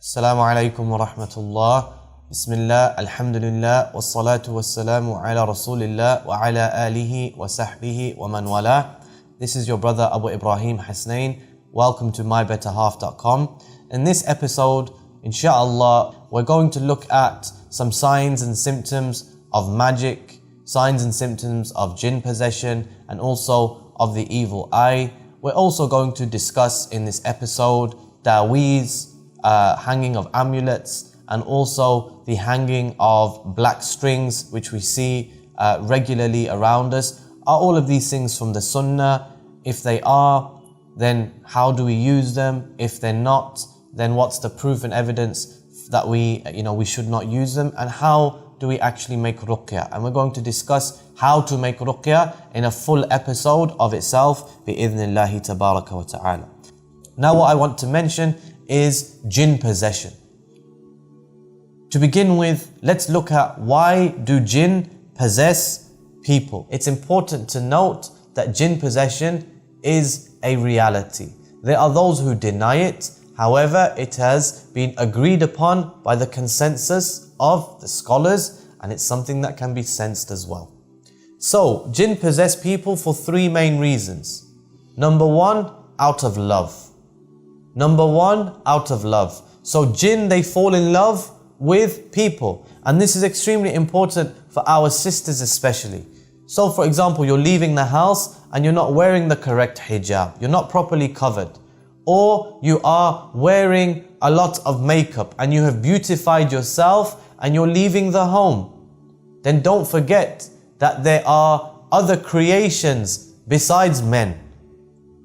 Assalamu alaikum wa rahmatullah. Bismillah, alhamdulillah, wassalatu wassalamu ala rasulillah wa ala alihi wa sahbihi wa man wala. This is your brother Abu Ibrahim Hasnain. Welcome to mybetterhalf.com. In this episode, inshallah, we're going to look at some signs and symptoms of magic, signs and symptoms of jinn possession, and also of the evil eye. We're also going to discuss in this episode ta'weez, hanging of amulets, and also the hanging of black strings which we see regularly around us. Are all of these things from the sunnah? If they are, then how do we use them? If they're not, then what's the proof and evidence that we should not use them? And how do we actually make ruqya? And we're going to discuss how to make ruqya in a full episode of itself, bi'idhnillahi tabaraka wa ta'ala. Now what I want to mention is jinn possession. To begin with, let's look at why do jinn possess people. It's important to note that jinn possession is a reality. There are those who deny it. However, it has been agreed upon by the consensus of the scholars, and it's something that can be sensed as well. So, jinn possess people for three main reasons. Number one, out of love. Number one, out of love. So jinn, they fall in love with people. And this is extremely important for our sisters especially. So for example, you're leaving the house and you're not wearing the correct hijab. You're not properly covered. Or you are wearing a lot of makeup and you have beautified yourself and you're leaving the home. Then don't forget that there are other creations besides men.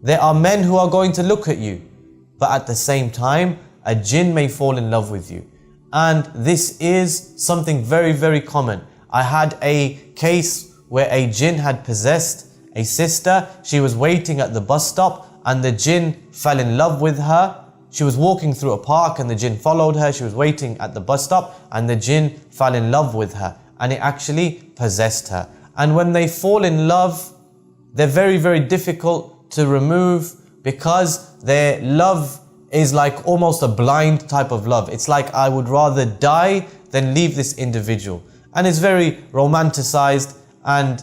There are men who are going to look at you. But at the same time, a jinn may fall in love with you. And this is something very, very common. I had a case where a jinn had possessed a sister. She was waiting at the bus stop and the jinn fell in love with her. She was walking through a park and the jinn followed her. She was waiting at the bus stop and the jinn fell in love with her. And it actually possessed her. And when they fall in love, they're very, very difficult to remove, because their love is like almost a blind type of love. It's like, I would rather die than leave this individual. And it's very romanticized, and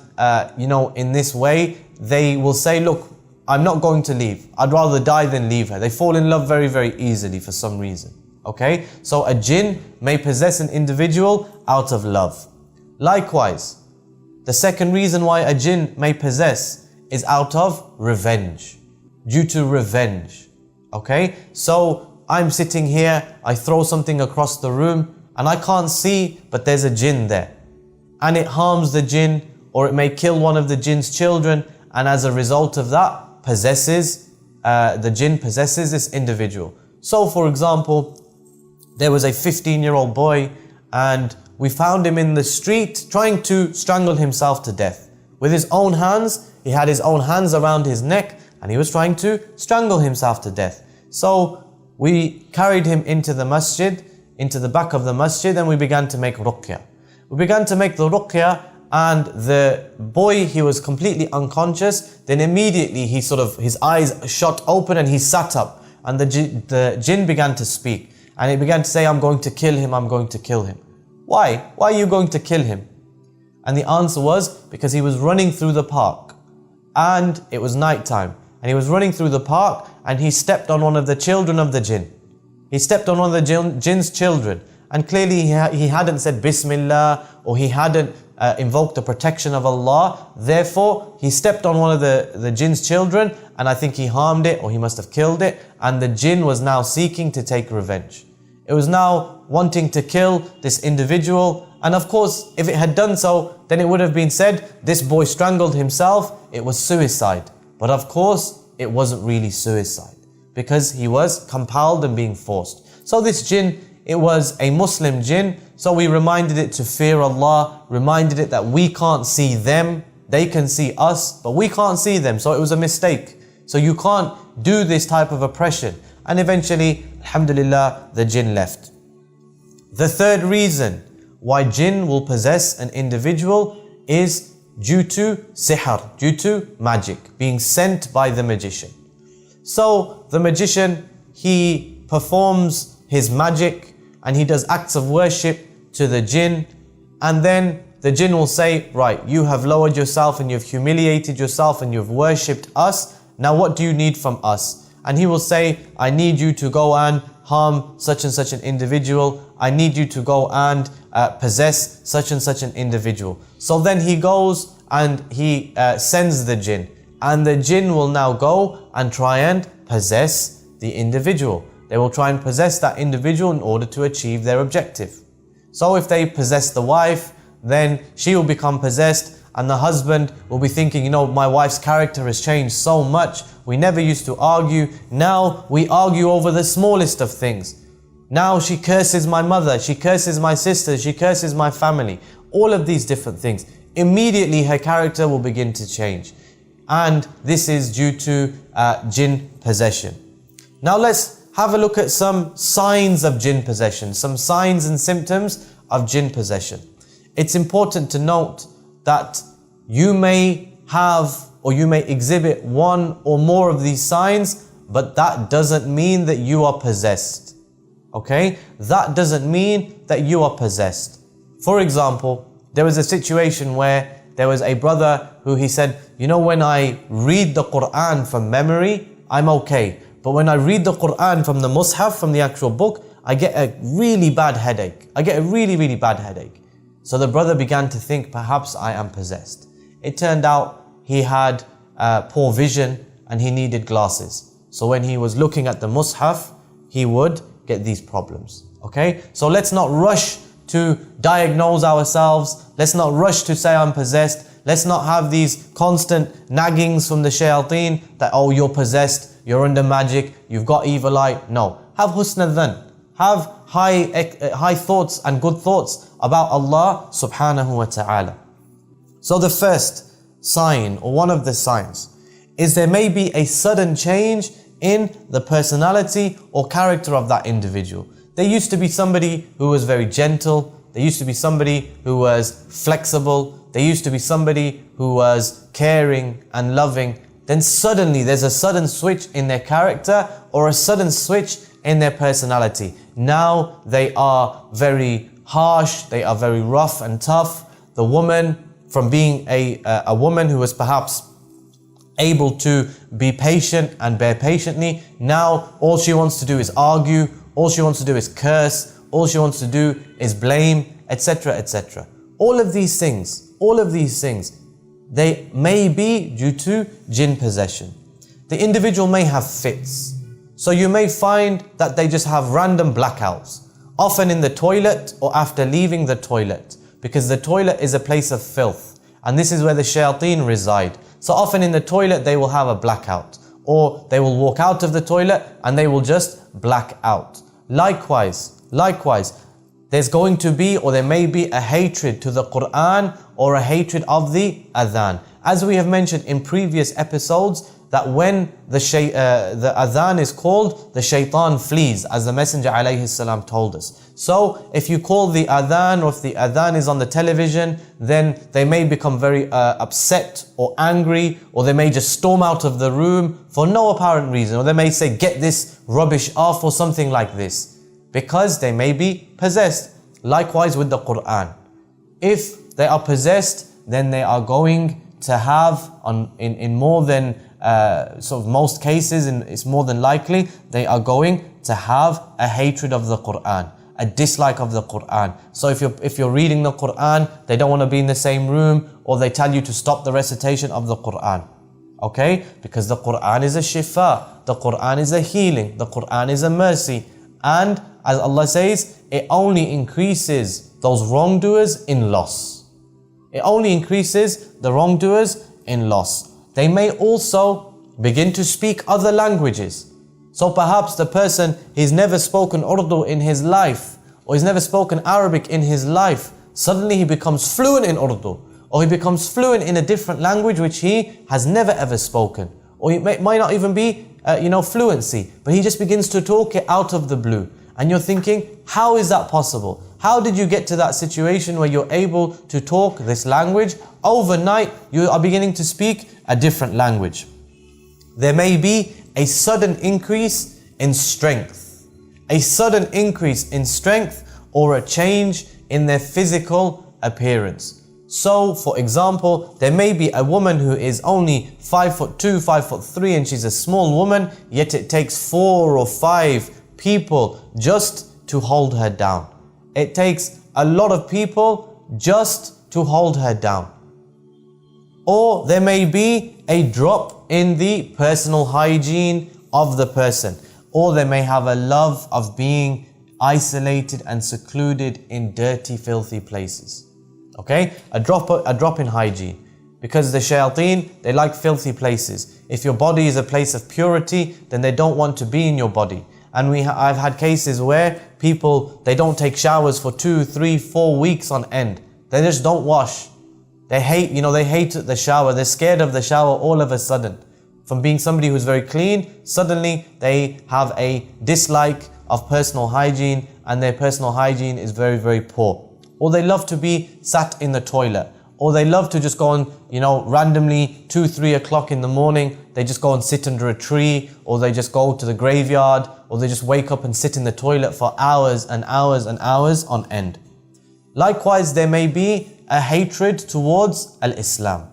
in this way they will say, look, I'm not going to leave. I'd rather die than leave her. They fall in love very, very easily for some reason. Okay, so a jinn may possess an individual out of love. Likewise, the second reason why a jinn may possess is out of revenge. Due to revenge. Okay, so I'm sitting here, I throw something across the room and I can't see, but there's a jinn there, and it harms the jinn, or it may kill one of the jinn's children, and as a result of that the jinn possesses this individual. So for example, there was a 15-year-old boy and we found him in the street trying to strangle himself to death with his own hands. He had his own hands around his neck and he was trying to strangle himself to death. So we carried him into the masjid, into the back of the masjid, and we began to make ruqya. We began to make the ruqya, and the boy, he was completely unconscious. Then immediately his eyes shot open and he sat up, and the jinn began to speak, and he began to say, I'm going to kill him, I'm going to kill him. Why? Why are you going to kill him? And the answer was, because he was running through the park and it was night time. And he was running through the park and he stepped on one of the children of the jinn. He stepped on one of the jinn's children, and clearly he hadn't said Bismillah, or he hadn't invoked the protection of Allah. Therefore, he stepped on one of the jinn's children, and I think he harmed it, or he must have killed it, and the jinn was now seeking to take revenge. It was now wanting to kill this individual, and of course, if it had done so, then it would have been said, this boy strangled himself, it was suicide. But of course, it wasn't really suicide, because he was compelled and being forced. So this jinn, it was a Muslim jinn, so we reminded it to fear Allah, reminded it that we can't see them, they can see us, but we can't see them, so it was a mistake. So you can't do this type of oppression. And eventually, alhamdulillah, the jinn left. The third reason why jinn will possess an individual is due to sihr, due to magic, being sent by the magician. So the magician, he performs his magic and he does acts of worship to the jinn, and then the jinn will say, right, you have lowered yourself and you've humiliated yourself and you've worshipped us. Now what do you need from us? And he will say, I need you to go and harm such and such an individual. I need you to go and possess such and such an individual. So then he goes and he sends the jinn. And the jinn will now go and try and possess the individual. They will try and possess that individual in order to achieve their objective. So if they possess the wife, then she will become possessed, and the husband will be thinking, you know, my wife's character has changed so much. We never used to argue. Now we argue over the smallest of things. Now she curses my mother, she curses my sister, she curses my family. All of these different things. Immediately her character will begin to change. And this is due to jinn possession. Now let's have a look at some signs of jinn possession, some signs and symptoms of jinn possession. It's important to note that you may have or you may exhibit one or more of these signs, but that doesn't mean that you are possessed. Okay? That doesn't mean that you are possessed. For example, there was a situation where there was a brother who he said, you know, when I read the Quran from memory, I'm okay. But when I read the Quran from the Mus'haf, from the actual book, I get a really bad headache. I get a really, really bad headache. So the brother began to think, perhaps I am possessed. It turned out he had poor vision and he needed glasses. So when he was looking at the Mus'haf, he would get these problems. Okay? So let's not rush to diagnose ourselves. Let's not rush to say I'm possessed. Let's not have these constant naggings from the shayateen that, oh, you're possessed, you're under magic, you've got evil eye. No. Have husn al-dhan. Have high thoughts and good thoughts about Allah subhanahu wa ta'ala. So the first sign, or one of the signs, is there may be a sudden change in the personality or character of that individual. There used to be somebody who was very gentle. There used to be somebody who was flexible. There used to be somebody who was caring and loving. Then suddenly there's a sudden switch in their character or a sudden switch in their personality. Now they are very harsh, they are very rough and tough. The woman, from being a woman who was perhaps able to be patient and bear patiently, now all she wants to do is argue, all she wants to do is curse, all she wants to do is blame, etc., etc. All of these things, they may be due to jinn possession. The individual may have fits. So you may find that they just have random blackouts, often in the toilet or after leaving the toilet, because the toilet is a place of filth and this is where the shayateen reside. So often in the toilet they will have a blackout, or they will walk out of the toilet and they will just black out. Likewise, there's going to be, or there may be, a hatred to the Quran or a hatred of the adhan. As we have mentioned in previous episodes, that when the adhan is called, the shaitan flees, as the Messenger alayhi salam told us. So if you call the adhan, or if the adhan is on the television, then they may become very upset or angry, or they may just storm out of the room for no apparent reason, or they may say, get this rubbish off, or something like this, because they may be possessed. Likewise with the Quran. If they are possessed, then they are going to have, in more than sort of most cases, and it's more than likely, they are going to have a hatred of the Quran, a dislike of the Quran. So if you're reading the Quran, they don't want to be in the same room, or they tell you to stop the recitation of the Quran. Okay? Because the Quran is a shifa, the Quran is a healing, the Quran is a mercy. And as Allah says, it only increases those wrongdoers in loss. It only increases the wrongdoers in loss. They may also begin to speak other languages. So perhaps the person, he's never spoken Urdu in his life, or he's never spoken Arabic in his life. Suddenly he becomes fluent in Urdu, or he becomes fluent in a different language which he has never ever spoken. Or it might not even be fluency, but he just begins to talk it out of the blue. And you're thinking, how is that possible? How did you get to that situation where you're able to talk this language? Overnight, you are beginning to speak a different language. There may be a sudden increase in strength. a sudden increase in strength, or a change in their physical appearance. So, for example, there may be a woman who is only 5'2", 5'3", and she's a small woman, yet it takes 4 or 5 people just to hold her down. It takes a lot of people just to hold her down. Or there may be a drop in the personal hygiene of the person. Or they may have a love of being isolated and secluded in dirty, filthy places. Okay? A drop in hygiene. Because the shayateen, they like filthy places. If your body is a place of purity, then they don't want to be in your body. And I've had cases where people, they don't take showers for 2, 3, 4 weeks on end. They just don't wash. They hate the shower. They're scared of the shower all of a sudden. From being somebody who's very clean, suddenly they have a dislike of personal hygiene, and their personal hygiene is very, very poor. Or they love to be sat in the toilet. Or they love to just go on, randomly 2, 3 o'clock in the morning, they just go and sit under a tree, or they just go to the graveyard, or they just wake up and sit in the toilet for hours and hours and hours on end. Likewise, there may be a hatred towards al-Islam.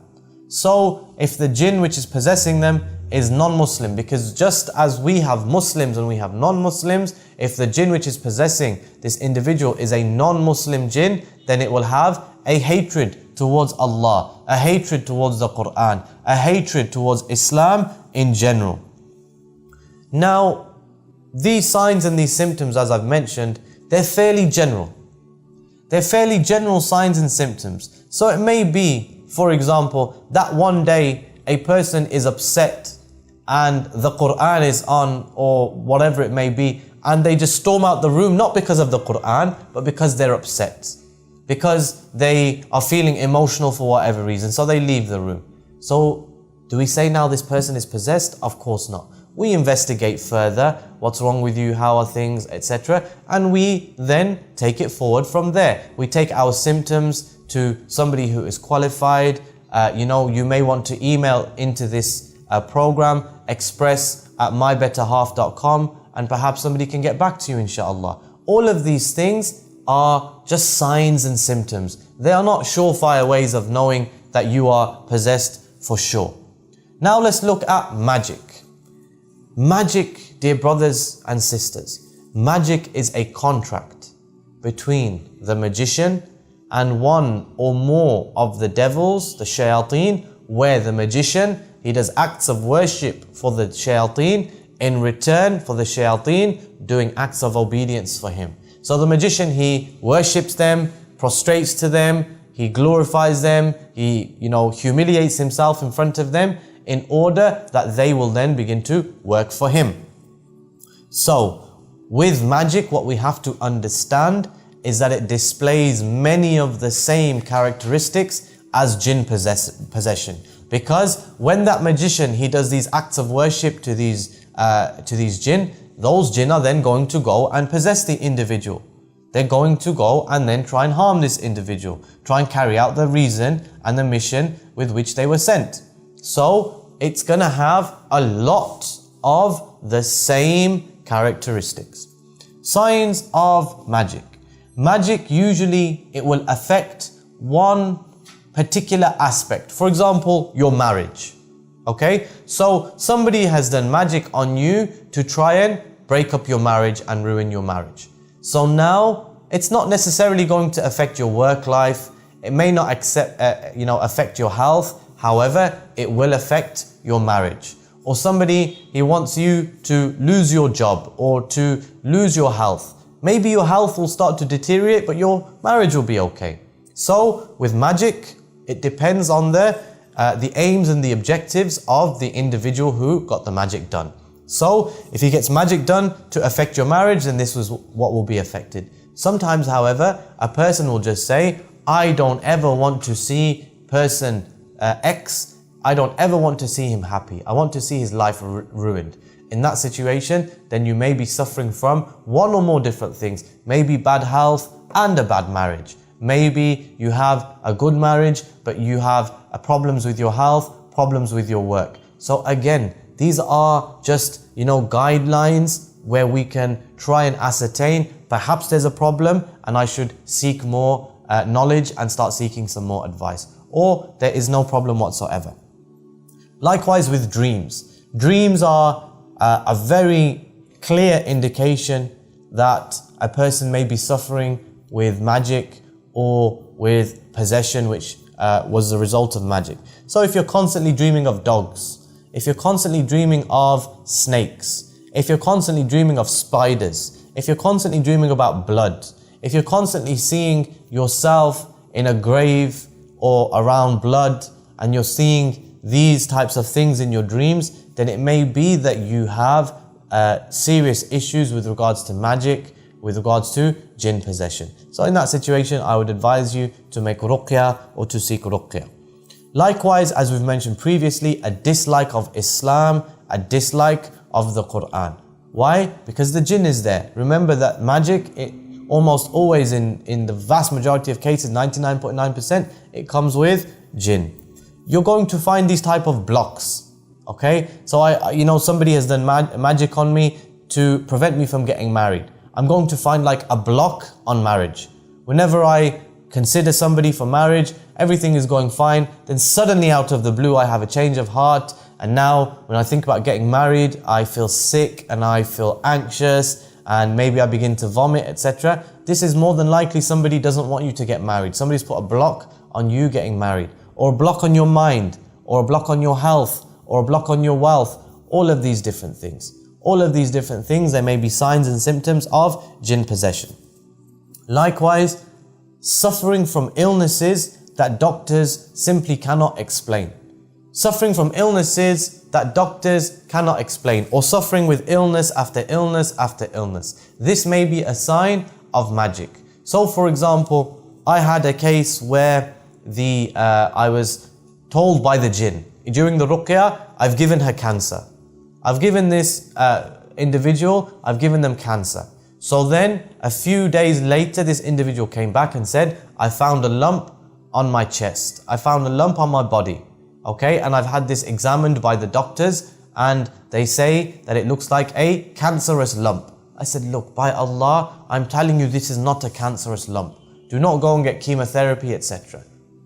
So, if the jinn which is possessing them is non-Muslim, because just as we have Muslims and we have non-Muslims, if the jinn which is possessing this individual is a non-Muslim jinn, then it will have a hatred towards Allah, a hatred towards the Quran, a hatred towards Islam in general. Now, these signs and these symptoms, as I've mentioned, they're fairly general. They're fairly general signs and symptoms. So it may be, for example, that one day a person is upset and the Quran is on, or whatever it may be, and they just storm out the room, not because of the Quran, but because they're upset. Because they are feeling emotional for whatever reason, so they leave the room. So, do we say now this person is possessed? Of course not. We investigate further, what's wrong with you, how are things, etc. And we then take it forward from there. We take our symptoms to somebody who is qualified. You may want to email into this program, express@mybetterhalf.com, and perhaps somebody can get back to you, inshallah. All of these things are just signs and symptoms. They are not surefire ways of knowing that you are possessed for sure. Now let's look at magic. Magic, dear brothers and sisters, magic is a contract between the magician and one or more of the devils, the shayateen, where the magician, he does acts of worship for the shayateen, in return for the shayateen doing acts of obedience for him. So the magician, he worships them, prostrates to them, he glorifies them, he humiliates himself in front of them in order that they will then begin to work for him. So with magic, what we have to understand is that it displays many of the same characteristics as jinn possession. Because when that magician, he does these acts of worship to these jinn, those jinn are then going to go and possess the individual. They're going to go and then try and harm this individual, try and carry out the reason and the mission with which they were sent. So it's going to have a lot of the same characteristics. Signs of magic. Magic usually, it will affect one particular aspect. For example, your marriage. Okay, so somebody has done magic on you to try and break up your marriage and ruin your marriage. So now it's not necessarily going to affect your work life. It may not affect your health. However, it will affect your marriage. Or somebody, he wants you to lose your job or to lose your health. Maybe your health will start to deteriorate, but your marriage will be okay. So with magic, it depends on the aims and the objectives of the individual who got the magic done. So if he gets magic done to affect your marriage, then this was what will be affected. Sometimes, however, a person will just say, I don't ever want to see person X, I don't ever want to see him happy. I want to see his life ruined. In that situation, then you may be suffering from one or more different things. Maybe bad health and a bad marriage. Maybe you have a good marriage, but you have problems with your health, problems with your work. So again, these are just, guidelines where we can try and ascertain perhaps there's a problem and I should seek more knowledge and start seeking some more advice, or there is no problem whatsoever. Likewise with dreams. Dreams are a very clear indication that a person may be suffering with magic or with possession, which was the result of magic. So if you're constantly dreaming of dogs, if you're constantly dreaming of snakes, if you're constantly dreaming of spiders, if you're constantly dreaming about blood, if you're constantly seeing yourself in a grave or around blood, and you're seeing these types of things in your dreams, then it may be that you have serious issues with regards to magic, with regards to jinn possession. So in that situation, I would advise you to make ruqya or to seek ruqya. Likewise, as we've mentioned previously, a dislike of Islam, a dislike of the Quran. Why? Because the jinn is there. Remember that magic, almost always in the vast majority of cases, 99.9%, it comes with jinn. You're going to find these type of blocks. Okay, so somebody has done magic on me to prevent me from getting married. I'm going to find like a block on marriage. Whenever I consider somebody for marriage, everything is going fine. Then suddenly out of the blue, I have a change of heart. And now when I think about getting married, I feel sick and I feel anxious and maybe I begin to vomit, etc. This is more than likely somebody doesn't want you to get married. Somebody's put a block on you getting married, or a block on your mind, or a block on your health, or a block on your wealth. All of these different things. All of these different things, there may be signs and symptoms of jinn possession. Likewise, suffering from illnesses that doctors simply cannot explain. Suffering from illnesses that doctors cannot explain, or suffering with illness after illness after illness. This may be a sign of magic. So for example, I had a case where I was told by the jinn, during the ruqya, I've given her cancer. I've given this individual, I've given them cancer. So then a few days later, this individual came back and said, I found a lump on my chest. I found a lump on my body. Okay, and I've had this examined by the doctors and they say that it looks like a cancerous lump. I said, look, by Allah, I'm telling you this is not a cancerous lump. Do not go and get chemotherapy, etc.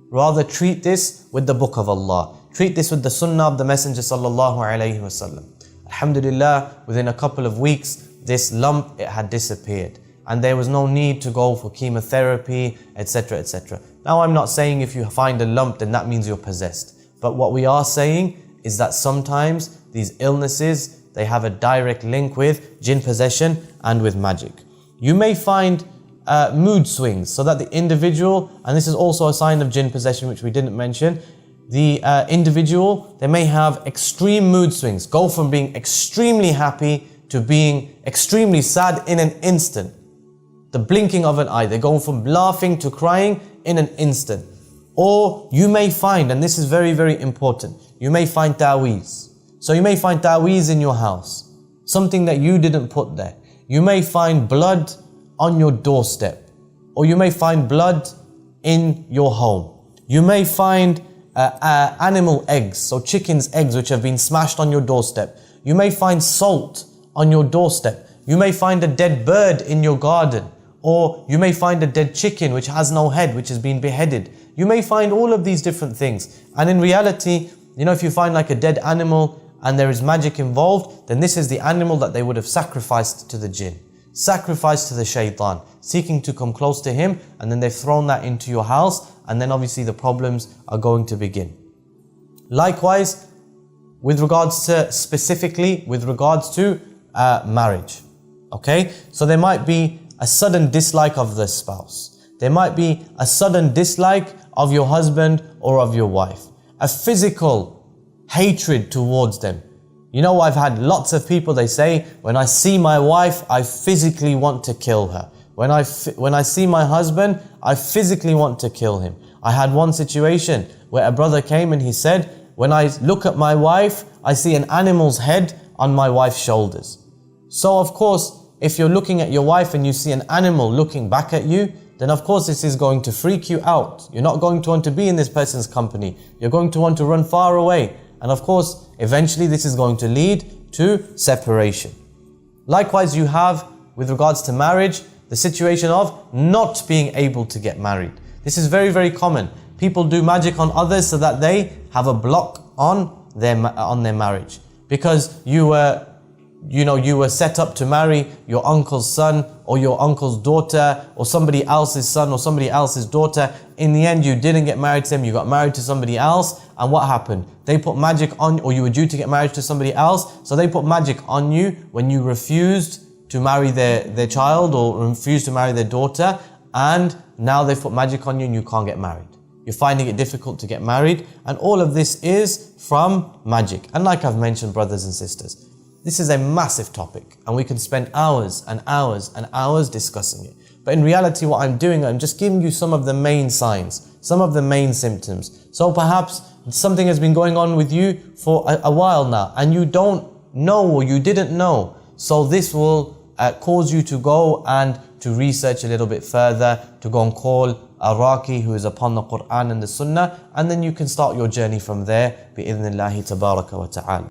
Rather treat this with the book of Allah. Treat this with the sunnah of the Messenger sallallahu alayhi wasallam. Alhamdulillah, within a couple of weeks, this lump, it had disappeared. And there was no need to go for chemotherapy, etc, etc. Now I'm not saying if you find a lump, then that means you're possessed. But what we are saying is that sometimes these illnesses, they have a direct link with jinn possession and with magic. You may find mood swings, so that the individual, and this is also a sign of jinn possession which we didn't mention, the individual, they may have extreme mood swings, go from being extremely happy to being extremely sad in an instant. The blinking of an eye, they go from laughing to crying in an instant. Or you may find, and this is very, very important, you may find ta'weez. So you may find ta'weez in your house, something that you didn't put there. You may find blood on your doorstep, or you may find blood in your home. You may find animal eggs, so chicken's eggs which have been smashed on your doorstep. You may find salt on your doorstep. You may find a dead bird in your garden, or you may find a dead chicken which has no head, which has been beheaded. You may find all of these different things. And in reality, if you find like a dead animal and there is magic involved, then this is the animal that they would have sacrificed to the jinn, sacrificed to the shaitan, seeking to come close to him, and then they've thrown that into your house, and then obviously the problems are going to begin. Likewise, with regards to, specifically with regards to marriage. Okay, so there might be a sudden dislike of the spouse. There might be a sudden dislike of your husband or of your wife. A physical hatred towards them. I've had lots of people, they say, when I see my wife, I physically want to kill her. When I see my husband, I physically want to kill him. I had one situation where a brother came and he said, when I look at my wife, I see an animal's head on my wife's shoulders. So of course, if you're looking at your wife and you see an animal looking back at you, then of course this is going to freak you out. You're not going to want to be in this person's company. You're going to want to run far away. And of course, eventually this is going to lead to separation. Likewise, you have, with regards to marriage, the situation of not being able to get married. This is very, very common. People do magic on others so that they have a block on their marriage. Because you were set up to marry your uncle's son or your uncle's daughter or somebody else's son or somebody else's daughter. In the end, you didn't get married to them, you got married to somebody else. And what happened? They put magic on, or you were due to get married to somebody else. So they put magic on you when you refused to marry their child or refused to marry their daughter. And now they've put magic on you and you can't get married. You're finding it difficult to get married. And all of this is from magic. And like I've mentioned, brothers and sisters, this is a massive topic and we can spend hours and hours and hours discussing it. But in reality, what I'm doing, I'm just giving you some of the main signs, some of the main symptoms. So perhaps something has been going on with you for a while now and you don't know or you didn't know. So this will cause you to go and to research a little bit further, to go and call a Raqi who is upon the Quran and the Sunnah, and then you can start your journey from there, bi-idhnillahi tabaraka wa ta'ala.